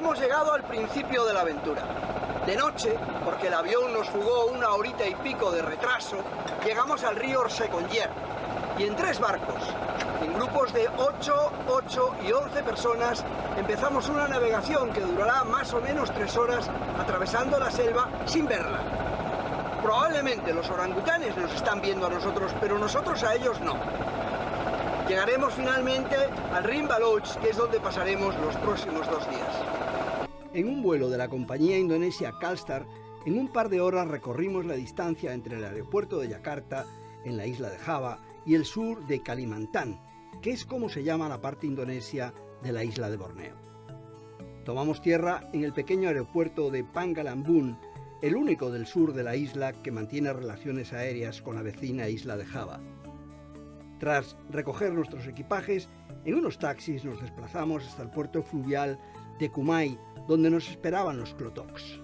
Hemos llegado al principio de la aventura. De noche, porque el avión nos jugó 1 horita y pico de retraso, llegamos al río Seconyer, y en 3 barcos, en grupos de 8, 8 y 11 personas, empezamos una navegación que durará más o menos 3 horas atravesando la selva sin verla. Probablemente los orangutanes nos están viendo a nosotros, pero nosotros a ellos no. Llegaremos finalmente al Rimba Lodge, que es donde pasaremos los próximos 2 días. En un vuelo de la compañía indonesia Calstar, en un par de horas recorrimos la distancia entre el aeropuerto de Yakarta, en la isla de Java, y el sur de Kalimantan, que es como se llama la parte indonesia de la isla de Borneo. Tomamos tierra en el pequeño aeropuerto de Pangalambun, el único del sur de la isla que mantiene relaciones aéreas con la vecina isla de Java. Tras recoger nuestros equipajes, en unos taxis nos desplazamos hasta el puerto fluvial de Kumai, donde nos esperaban los klotoks.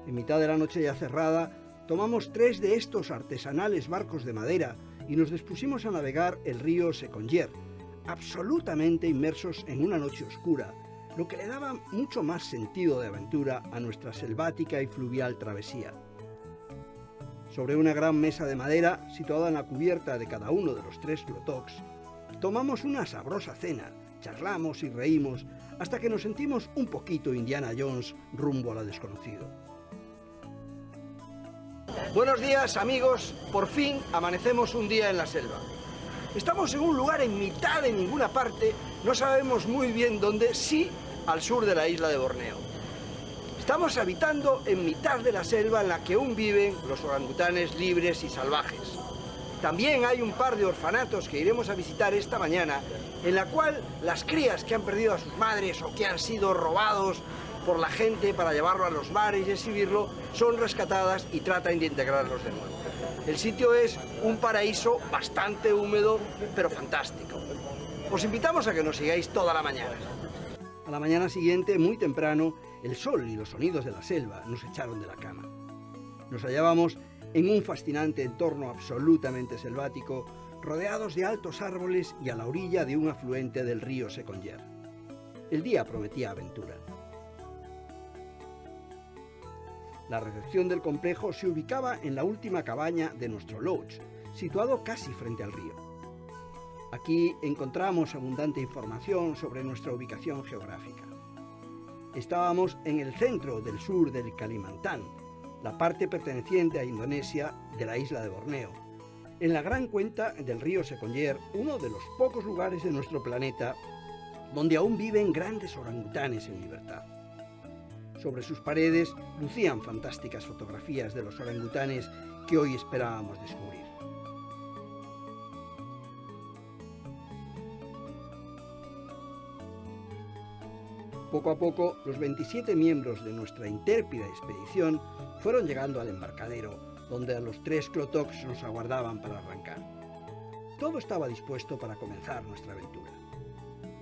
En mitad de la noche ya cerrada, tomamos 3 de estos artesanales barcos de madera y nos dispusimos a navegar el río Seconyer, absolutamente inmersos en una noche oscura, lo que le daba mucho más sentido de aventura a nuestra selvática y fluvial travesía. Sobre una gran mesa de madera, situada en la cubierta de cada uno de los 3 klotoks, tomamos una sabrosa cena, charlamos y reímos, hasta que nos sentimos un poquito Indiana Jones rumbo a lo desconocido. Buenos días, amigos. Por fin amanecemos un día en la selva. Estamos en un lugar en mitad de ninguna parte, no sabemos muy bien dónde, sí al sur de la isla de Borneo. Estamos habitando en mitad de la selva en la que aún viven los orangutanes libres y salvajes. También hay un par de orfanatos que iremos a visitar esta mañana, en la cual las crías que han perdido a sus madres o que han sido robados por la gente para llevarlo a los mares y exhibirlo, son rescatadas y tratan de integrarlos de nuevo. El sitio es un paraíso bastante húmedo, pero fantástico. Os invitamos a que nos sigáis toda la mañana. A la mañana siguiente, muy temprano, el sol y los sonidos de la selva nos echaron de la cama. Nos hallábamos en un fascinante entorno absolutamente selvático, rodeados de altos árboles y a la orilla de un afluente del río Seconyer. El día prometía aventura. La recepción del complejo se ubicaba en la última cabaña de nuestro lodge, situado casi frente al río. Aquí encontramos abundante información sobre nuestra ubicación geográfica. Estábamos en el centro del sur del Kalimantan, la parte perteneciente a Indonesia de la isla de Borneo, en la gran cuenca del río Seconyer, uno de los pocos lugares de nuestro planeta donde aún viven grandes orangutanes en libertad. Sobre sus paredes lucían fantásticas fotografías de los orangutanes que hoy esperábamos descubrir. Poco a poco, los 27 miembros de nuestra intrépida expedición fueron llegando al embarcadero, donde a los 3 klotoks nos aguardaban para arrancar. Todo estaba dispuesto para comenzar nuestra aventura.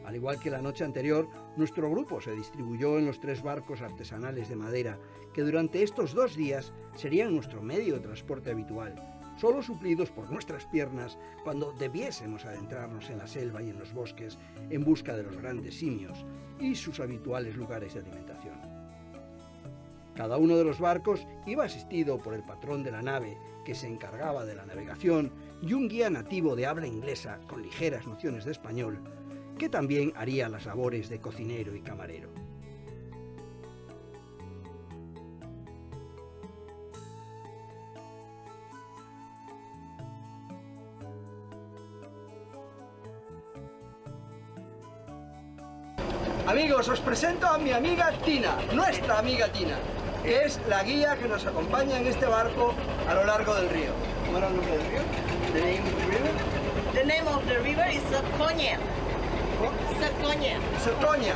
Al igual que la noche anterior, nuestro grupo se distribuyó en los 3 barcos artesanales de madera, que durante estos 2 días serían nuestro medio de transporte habitual, solo suplidos por nuestras piernas cuando debiésemos adentrarnos en la selva y en los bosques en busca de los grandes simios y sus habituales lugares de alimentación. Cada uno de los barcos iba asistido por el patrón de la nave, que se encargaba de la navegación, y un guía nativo de habla inglesa con ligeras nociones de español, que también haría las labores de cocinero y camarero. Amigos, os presento a mi amiga Tina, nuestra amiga Tina, que es la guía que nos acompaña en este barco a lo largo del río. ¿Cómo era el nombre del río? The name of the river? The name of the river is Seconyer. Seconyer. Seconyer.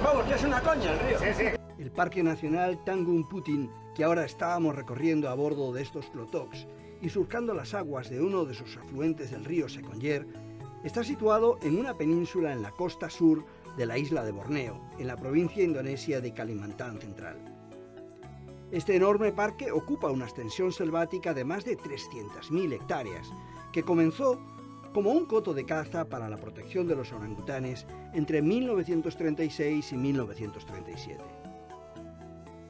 Vamos, que es una coña el río. Sí, sí. El Parque Nacional Tangun Putin, que ahora estábamos recorriendo a bordo de estos klotoks y surcando las aguas de uno de sus afluentes del río Seconyer, está situado en una península en la costa sur de la isla de Borneo, en la provincia indonesia de Kalimantan Central. Este enorme parque ocupa una extensión selvática de más de 300.000 hectáreas, que comenzó como un coto de caza para la protección de los orangutanes entre 1936 y 1937.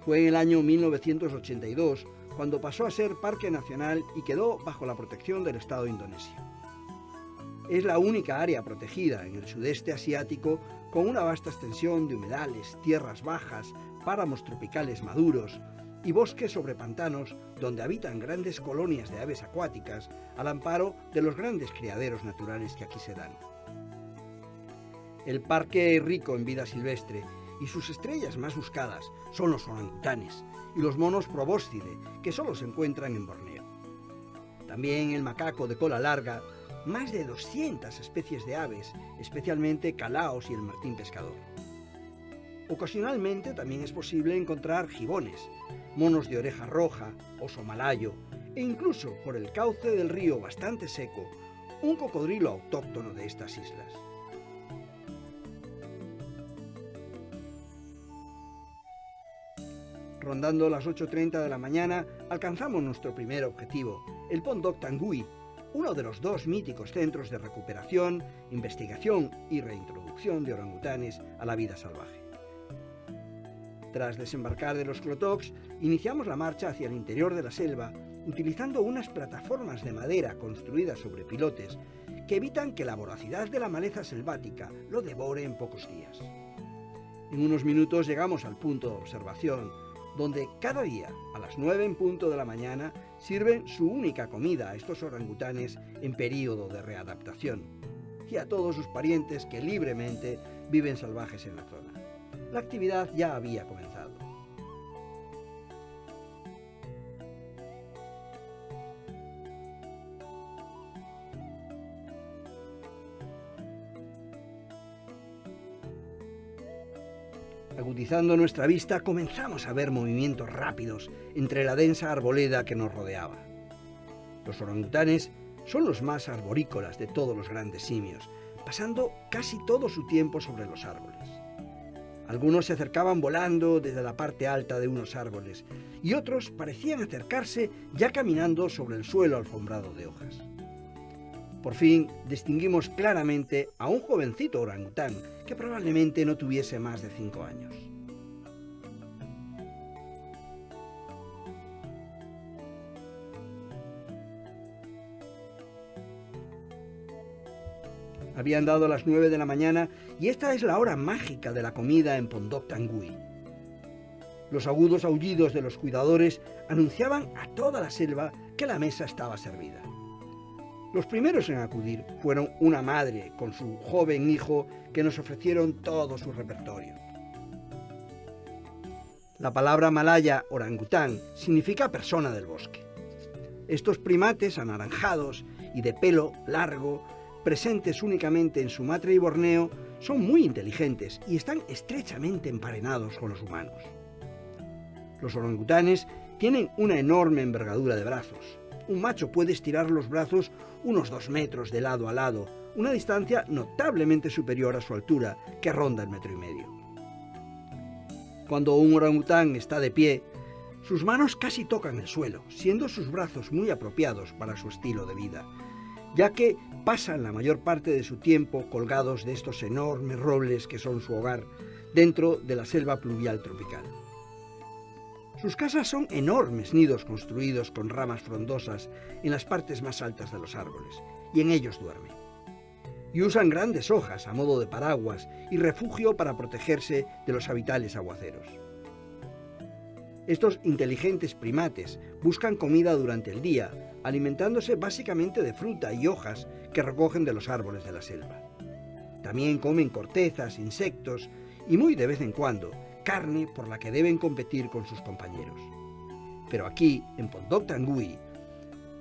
Fue en el año 1982 cuando pasó a ser parque nacional y quedó bajo la protección del Estado indonesio. Es la única área protegida en el sudeste asiático con una vasta extensión de humedales, tierras bajas, páramos tropicales maduros y bosques sobre pantanos donde habitan grandes colonias de aves acuáticas al amparo de los grandes criaderos naturales que aquí se dan. El parque es rico en vida silvestre y sus estrellas más buscadas son los orangutanes y los monos probóscide, que solo se encuentran en Borneo. También el macaco de cola larga, más de 200 especies de aves, especialmente calaos y el martín pescador. Ocasionalmente también es posible encontrar gibones, monos de oreja roja, oso malayo e incluso, por el cauce del río bastante seco, un cocodrilo autóctono de estas islas. Rondando las 8:30 de la mañana, alcanzamos nuestro primer objetivo, el Pondok Tangui, uno de los dos míticos centros de recuperación, investigación y reintroducción de orangutanes a la vida salvaje. Tras desembarcar de los Klotoks, iniciamos la marcha hacia el interior de la selva, utilizando unas plataformas de madera construidas sobre pilotes que evitan que la voracidad de la maleza selvática lo devore en pocos días. En unos minutos llegamos al punto de observación, donde cada día, a las 9 en punto de la mañana, sirven su única comida a estos orangutanes en período de readaptación, y a todos sus parientes que libremente viven salvajes en la zona. La actividad ya había comenzado. Agudizando nuestra vista, comenzamos a ver movimientos rápidos entre la densa arboleda que nos rodeaba. Los orangutanes son los más arborícolas de todos los grandes simios, pasando casi todo su tiempo sobre los árboles. Algunos se acercaban volando desde la parte alta de unos árboles y otros parecían acercarse ya caminando sobre el suelo alfombrado de hojas. Por fin distinguimos claramente a un jovencito orangután que probablemente no tuviese más de 5 años. Habían dado las 9 de la mañana y esta es la hora mágica de la comida en Pondok Tangui. Los agudos aullidos de los cuidadores anunciaban a toda la selva que la mesa estaba servida. Los primeros en acudir fueron una madre con su joven hijo que nos ofrecieron todo su repertorio. La palabra malaya orangután significa persona del bosque. Estos primates anaranjados y de pelo largo, presentes únicamente en Sumatra y Borneo, son muy inteligentes y están estrechamente emparenados con los humanos. Los orangutanes tienen una enorme envergadura de brazos. Un macho puede estirar los brazos unos 2 metros de lado a lado, una distancia notablemente superior a su altura, que ronda el 1,5 metros. Cuando un orangután está de pie, sus manos casi tocan el suelo, siendo sus brazos muy apropiados para su estilo de vida, ya que pasan la mayor parte de su tiempo colgados de estos enormes robles que son su hogar, dentro de la selva pluvial tropical. Sus casas son enormes nidos construidos con ramas frondosas en las partes más altas de los árboles, y en ellos duermen. Y usan grandes hojas a modo de paraguas y refugio para protegerse de los habituales aguaceros. Estos inteligentes primates buscan comida durante el día, alimentándose básicamente de fruta y hojas que recogen de los árboles de la selva. También comen cortezas, insectos y muy de vez en cuando carne por la que deben competir con sus compañeros. Pero aquí, en Pondok Tangui,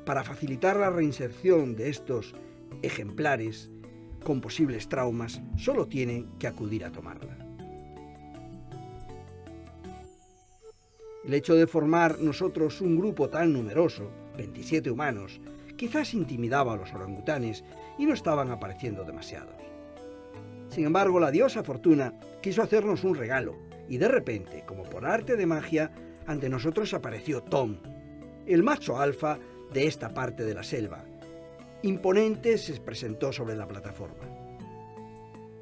para facilitar la reinserción de estos ejemplares con posibles traumas, solo tienen que acudir a tomarla. El hecho de formar nosotros un grupo tan numeroso, 27 humanos, quizás intimidaba a los orangutanes y no estaban apareciendo demasiados. Sin embargo, la diosa Fortuna quiso hacernos un regalo, y de repente, como por arte de magia, ante nosotros apareció Tom, el macho alfa de esta parte de la selva, imponente se presentó sobre la plataforma.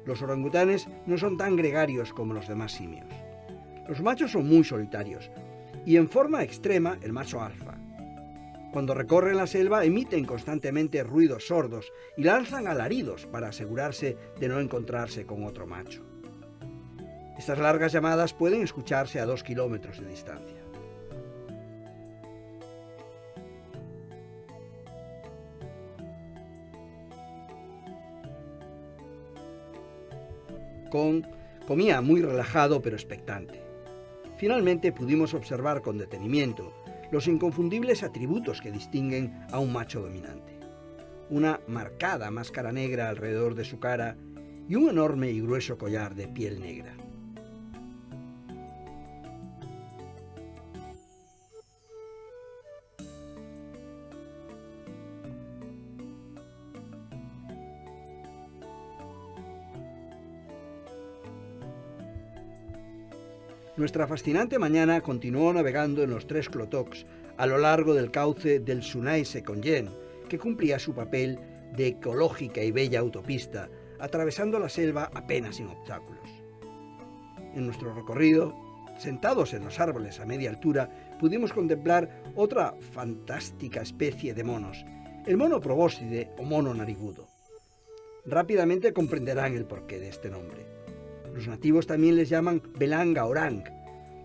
Los orangutanes no son tan gregarios como los demás simios. Los machos son muy solitarios y en forma extrema el macho alfa. Cuando recorren la selva emiten constantemente ruidos sordos y lanzan alaridos para asegurarse de no encontrarse con otro macho. Estas largas llamadas pueden escucharse a 2 kilómetros de distancia. Comía muy relajado pero expectante. Finalmente pudimos observar con detenimiento los inconfundibles atributos que distinguen a un macho dominante. Una marcada máscara negra alrededor de su cara y un enorme y grueso collar de piel negra. Nuestra fascinante mañana continuó navegando en los 3 klotoks a lo largo del cauce del Sunai Sekonyen, que cumplía su papel de ecológica y bella autopista, atravesando la selva apenas sin obstáculos. En nuestro recorrido, sentados en los árboles a media altura, pudimos contemplar otra fantástica especie de monos, el mono probóscide o mono narigudo. Rápidamente comprenderán el porqué de este nombre. Los nativos también les llaman belanga orang,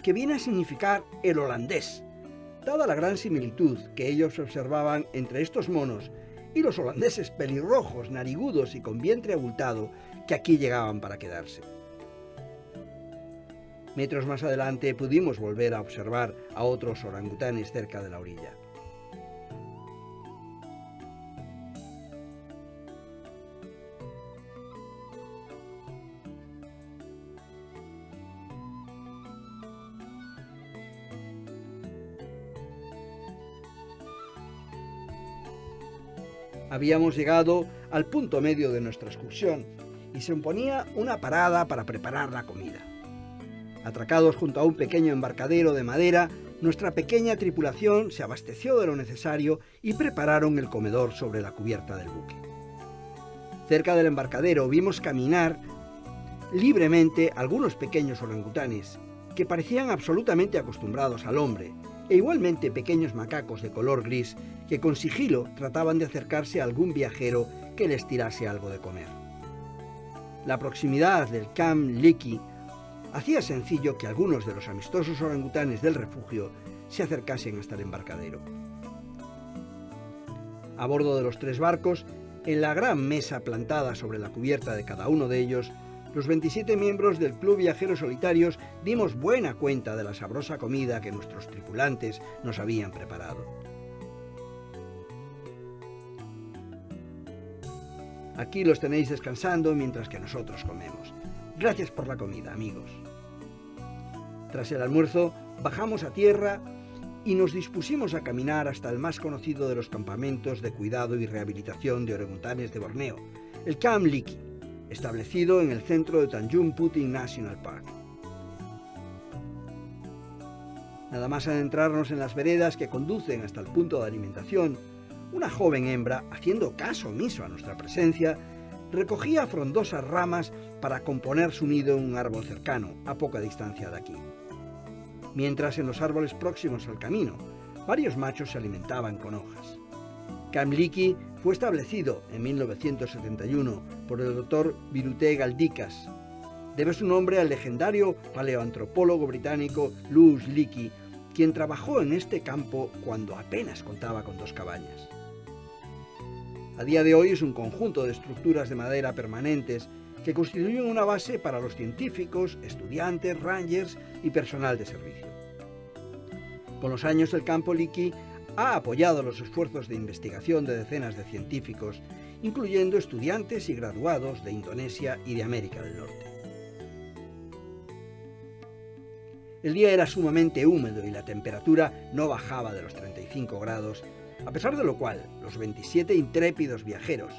que viene a significar el holandés, dada la gran similitud que ellos observaban entre estos monos y los holandeses pelirrojos, narigudos y con vientre abultado que aquí llegaban para quedarse. Metros más adelante pudimos volver a observar a otros orangutanes cerca de la orilla. Habíamos llegado al punto medio de nuestra excursión y se imponía una parada para preparar la comida. Atracados junto a un pequeño embarcadero de madera, nuestra pequeña tripulación se abasteció de lo necesario y prepararon el comedor sobre la cubierta del buque. Cerca del embarcadero vimos caminar libremente algunos pequeños orangutanes que parecían absolutamente acostumbrados al hombre, e igualmente pequeños macacos de color gris que con sigilo trataban de acercarse a algún viajero que les tirase algo de comer. La proximidad del Camp Liki hacía sencillo que algunos de los amistosos orangutanes del refugio se acercasen hasta el embarcadero. A bordo de los 3 barcos, en la gran mesa plantada sobre la cubierta de cada uno de ellos, los 27 miembros del Club Viajeros Solitarios dimos buena cuenta de la sabrosa comida que nuestros tripulantes nos habían preparado. Aquí los tenéis descansando mientras que nosotros comemos. Gracias por la comida, amigos. Tras el almuerzo, bajamos a tierra y nos dispusimos a caminar hasta el más conocido de los campamentos de cuidado y rehabilitación de orangutanes de Borneo, el Camp Liki, establecido en el centro de Tanjung Puting National Park. Nada más adentrarnos en las veredas que conducen hasta el punto de alimentación, una joven hembra, haciendo caso omiso a nuestra presencia, recogía frondosas ramas para componer su nido en un árbol cercano, a poca distancia de aquí. Mientras en los árboles próximos al camino, varios machos se alimentaban con hojas. Camp Liki fue establecido en 1971 por el Dr. Birute Galdikas. Debe su nombre al legendario paleoantropólogo británico Louis Leakey, quien trabajó en este campo cuando apenas contaba con 2 cabañas. A día de hoy es un conjunto de estructuras de madera permanentes que constituyen una base para los científicos, estudiantes, rangers y personal de servicio. Con los años el campo Liki ha apoyado los esfuerzos de investigación de decenas de científicos, incluyendo estudiantes y graduados de Indonesia y de América del Norte. El día era sumamente húmedo y la temperatura no bajaba de los 35 grados, a pesar de lo cual los 27 intrépidos viajeros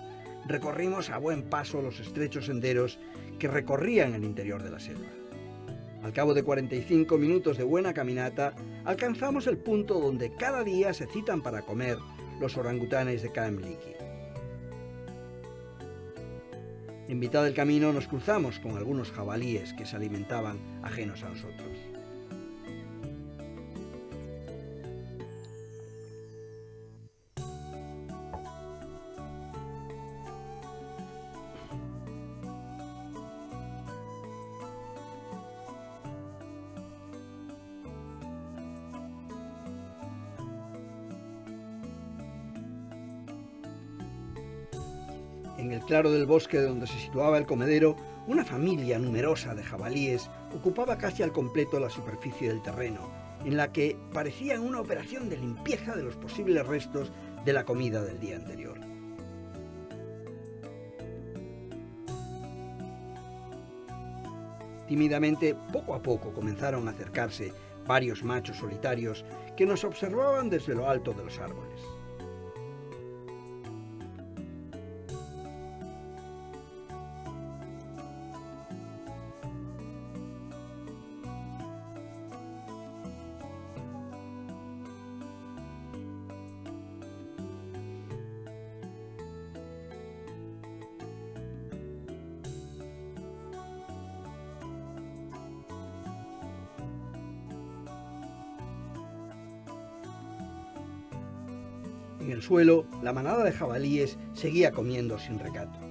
recorrimos a buen paso los estrechos senderos que recorrían el interior de la selva. Al cabo de 45 minutos de buena caminata, alcanzamos el punto donde cada día se citan para comer los orangutanes de Camp Liki. En mitad del camino nos cruzamos con algunos jabalíes que se alimentaban ajenos a nosotros. En el claro del bosque donde se situaba el comedero, una familia numerosa de jabalíes ocupaba casi al completo la superficie del terreno, en la que parecía una operación de limpieza de los posibles restos de la comida del día anterior. Tímidamente, poco a poco comenzaron a acercarse varios machos solitarios que nos observaban desde lo alto de los árboles. En el suelo, la manada de jabalíes seguía comiendo sin recato.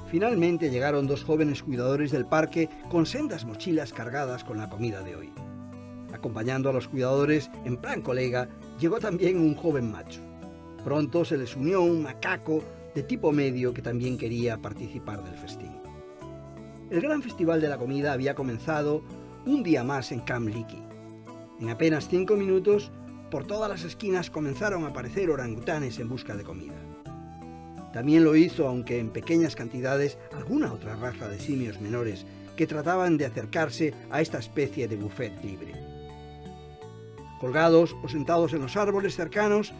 Finalmente llegaron dos jóvenes cuidadores del parque con sendas mochilas cargadas con la comida de hoy. Acompañando a los cuidadores, en plan colega, llegó también un joven macho. Pronto se les unió un macaco de tipo medio que también quería participar del festín. El gran festival de la comida había comenzado un día más en Camp Leakey. En apenas 5 minutos, por todas las esquinas comenzaron a aparecer orangutanes en busca de comida. También lo hizo, aunque en pequeñas cantidades, alguna otra raza de simios menores que trataban de acercarse a esta especie de buffet libre. Colgados o sentados en los árboles cercanos,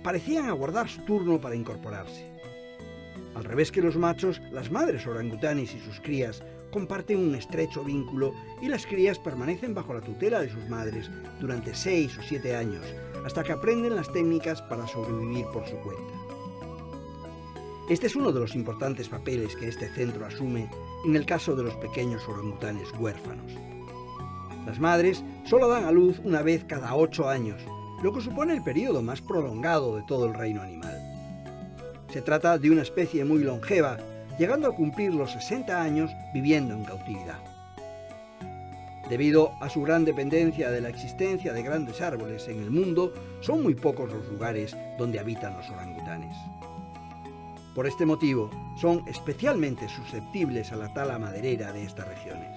parecían aguardar su turno para incorporarse. Al revés que los machos, las madres orangutanes y sus crías comparten un estrecho vínculo y las crías permanecen bajo la tutela de sus madres durante 6 o 7 años, hasta que aprenden las técnicas para sobrevivir por su cuenta. Este es uno de los importantes papeles que este centro asume en el caso de los pequeños orangutanes huérfanos. Las madres solo dan a luz una vez cada 8 años, lo que supone el periodo más prolongado de todo el reino animal. Se trata de una especie muy longeva, llegando a cumplir los 60 años viviendo en cautividad. Debido a su gran dependencia de la existencia de grandes árboles en el mundo, son muy pocos los lugares donde habitan los orangutanes. Por este motivo, son especialmente susceptibles a la tala maderera de estas regiones.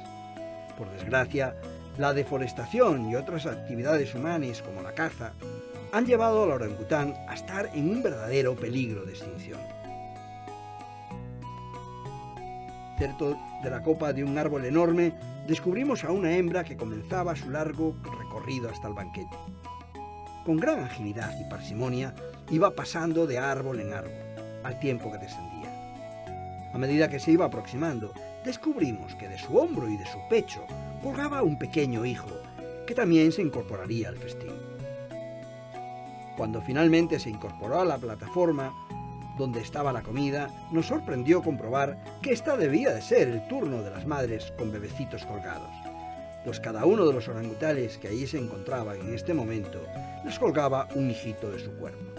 Por desgracia, la deforestación y otras actividades humanas como la caza han llevado al orangután a estar en un verdadero peligro de extinción. Cerca de la copa de un árbol enorme, descubrimos a una hembra que comenzaba su largo recorrido hasta el banquete. Con gran agilidad y parsimonia, iba pasando de árbol en árbol, al tiempo que descendía. A medida que se iba aproximando, descubrimos que de su hombro y de su pecho colgaba un pequeño hijo, que también se incorporaría al festín. Cuando finalmente se incorporó a la plataforma donde estaba la comida, nos sorprendió comprobar que esta debía de ser el turno de las madres con bebecitos colgados, pues cada uno de los orangutanes que allí se encontraban en este momento les colgaba un hijito de su cuerpo.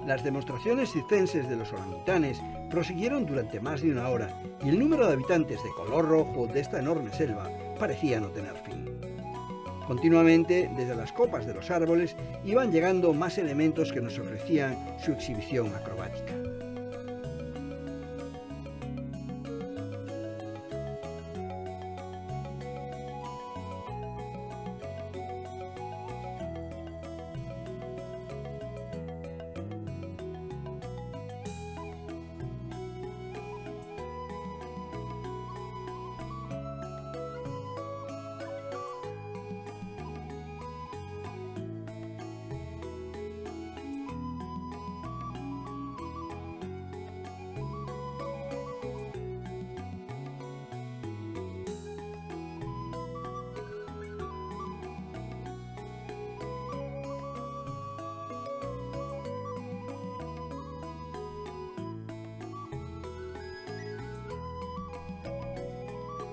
Las demostraciones circenses de los orangutanes prosiguieron durante más de una hora y el número de habitantes de color rojo de esta enorme selva parecía no tener fin. Continuamente, desde las copas de los árboles, iban llegando más elementos que nos ofrecían su exhibición acrobática.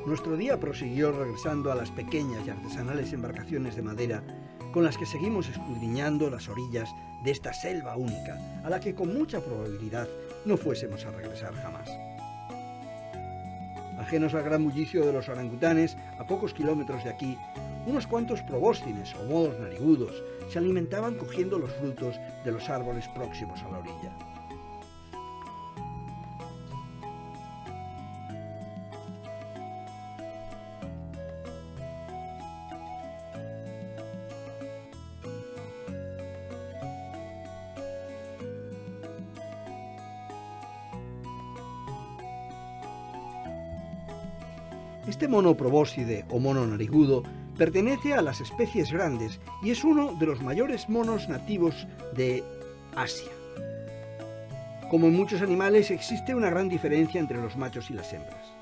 Nuestro día prosiguió regresando a las pequeñas y artesanales embarcaciones de madera con las que seguimos escudriñando las orillas de esta selva única, a la que con mucha probabilidad no fuésemos a regresar jamás. Ajenos al gran bullicio de los orangutanes, a pocos kilómetros de aquí, unos cuantos probóscines o monos narigudos se alimentaban cogiendo los frutos de los árboles próximos a la orilla. Este mono probóscide o mono narigudo pertenece a las especies grandes y es uno de los mayores monos nativos de Asia. Como en muchos animales, existe una gran diferencia entre los machos y las hembras.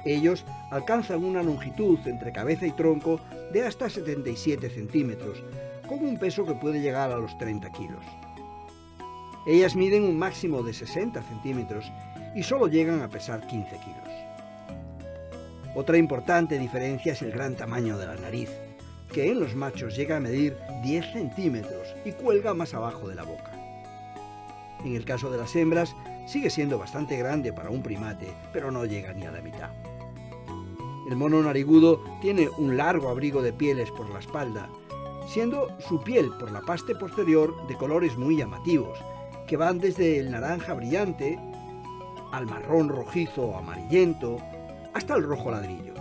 Ellos alcanzan una longitud entre cabeza y tronco de hasta 77 centímetros, con un peso que puede llegar a los 30 kilos. Ellas miden un máximo de 60 centímetros y solo llegan a pesar 15 kilos. Otra importante diferencia es el gran tamaño de la nariz, que en los machos llega a medir 10 centímetros y cuelga más abajo de la boca. En el caso de las hembras, sigue siendo bastante grande para un primate, pero no llega ni a la mitad. El mono narigudo tiene un largo abrigo de pieles por la espalda, siendo su piel por la parte posterior de colores muy llamativos, que van desde el naranja brillante al marrón rojizo o amarillento, hasta el rojo ladrillo.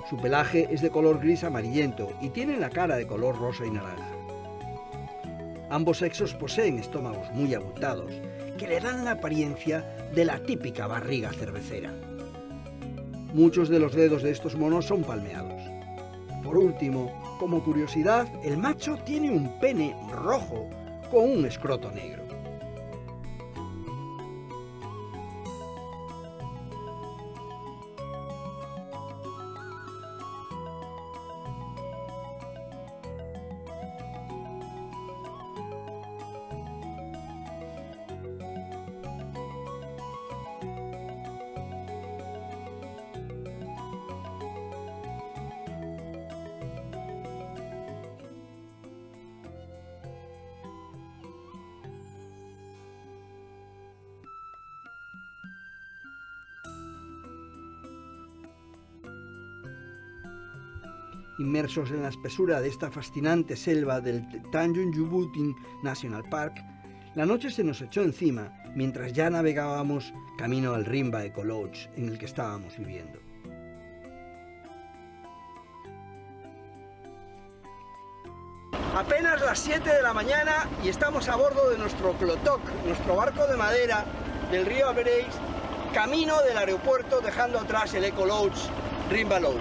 Su pelaje es de color gris amarillento y tiene la cara de color rosa y naranja. Ambos sexos poseen estómagos muy abultados, que le dan la apariencia de la típica barriga cervecera. Muchos de los dedos de estos monos son palmeados. Por último, como curiosidad, el macho tiene un pene rojo con un escroto negro. Inmersos en la espesura de esta fascinante selva del Tanjung National Park, la noche se nos echó encima mientras ya navegábamos camino al Rimba Eco Lodge en el que estábamos viviendo. Apenas las 7 de la mañana y estamos a bordo de nuestro Klotok, nuestro barco de madera del río Avereis, camino del aeropuerto dejando atrás el Eco Lodge, Rimba Lodge.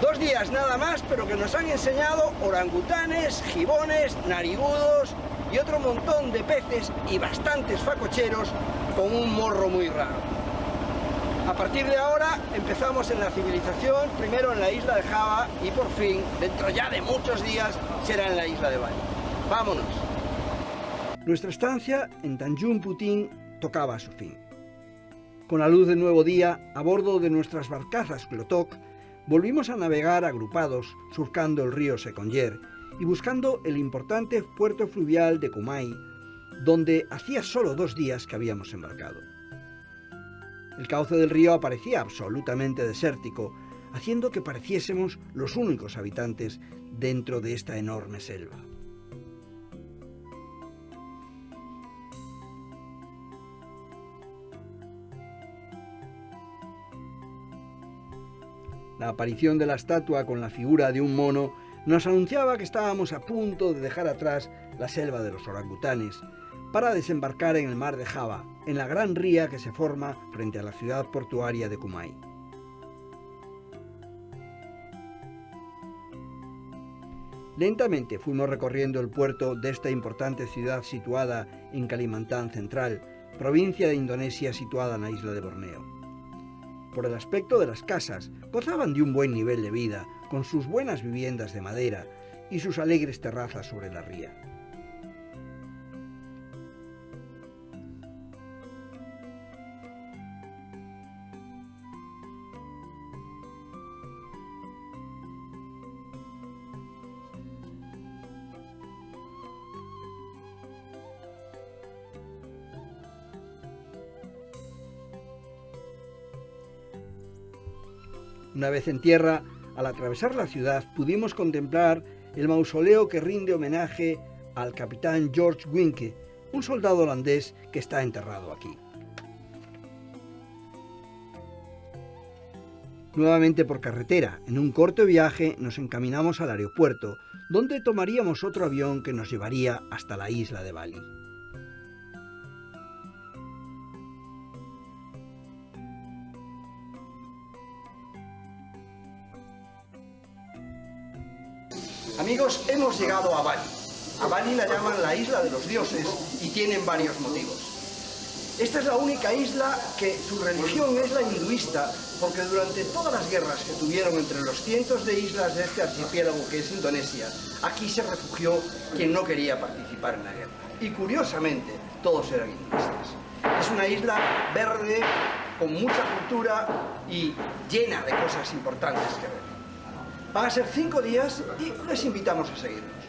2 días nada más, pero que nos han enseñado orangutanes, gibones, narigudos y otro montón de peces y bastantes facocheros con un morro muy raro. A partir de ahora empezamos en la civilización, primero en la isla de Java y por fin, dentro ya de muchos días, será en la isla de Bali. ¡Vámonos! Nuestra estancia en Tanjung Puting tocaba a su fin. Con la luz del nuevo día, a bordo de nuestras barcazas Klotok, volvimos a navegar agrupados, surcando el río Seconyer y buscando el importante puerto fluvial de Kumai, donde hacía solo 2 días que habíamos embarcado. El cauce del río aparecía absolutamente desértico, haciendo que pareciésemos los únicos habitantes dentro de esta enorme selva. La aparición de la estatua con la figura de un mono nos anunciaba que estábamos a punto de dejar atrás la selva de los orangutanes para desembarcar en el mar de Java, en la gran ría que se forma frente a la ciudad portuaria de Kumai. Lentamente fuimos recorriendo el puerto de esta importante ciudad situada en Kalimantan Central, provincia de Indonesia situada en la isla de Borneo. Por el aspecto de las casas, gozaban de un buen nivel de vida, con sus buenas viviendas de madera y sus alegres terrazas sobre la ría. Una vez en tierra, al atravesar la ciudad, pudimos contemplar el mausoleo que rinde homenaje al capitán George Winke, un soldado holandés que está enterrado aquí. Nuevamente por carretera, en un corto viaje, nos encaminamos al aeropuerto, donde tomaríamos otro avión que nos llevaría hasta la isla de Bali. Amigos, hemos llegado a Bali. A Bali la llaman la isla de los dioses y tienen varios motivos. Esta es la única isla que su religión es la hinduista, porque durante todas las guerras que tuvieron entre los cientos de islas de este archipiélago que es Indonesia, aquí se refugió quien no quería participar en la guerra. Y curiosamente, todos eran hinduistas. Es una isla verde, con mucha cultura y llena de cosas importantes que ver. Van a ser 5 días y les invitamos a seguirnos.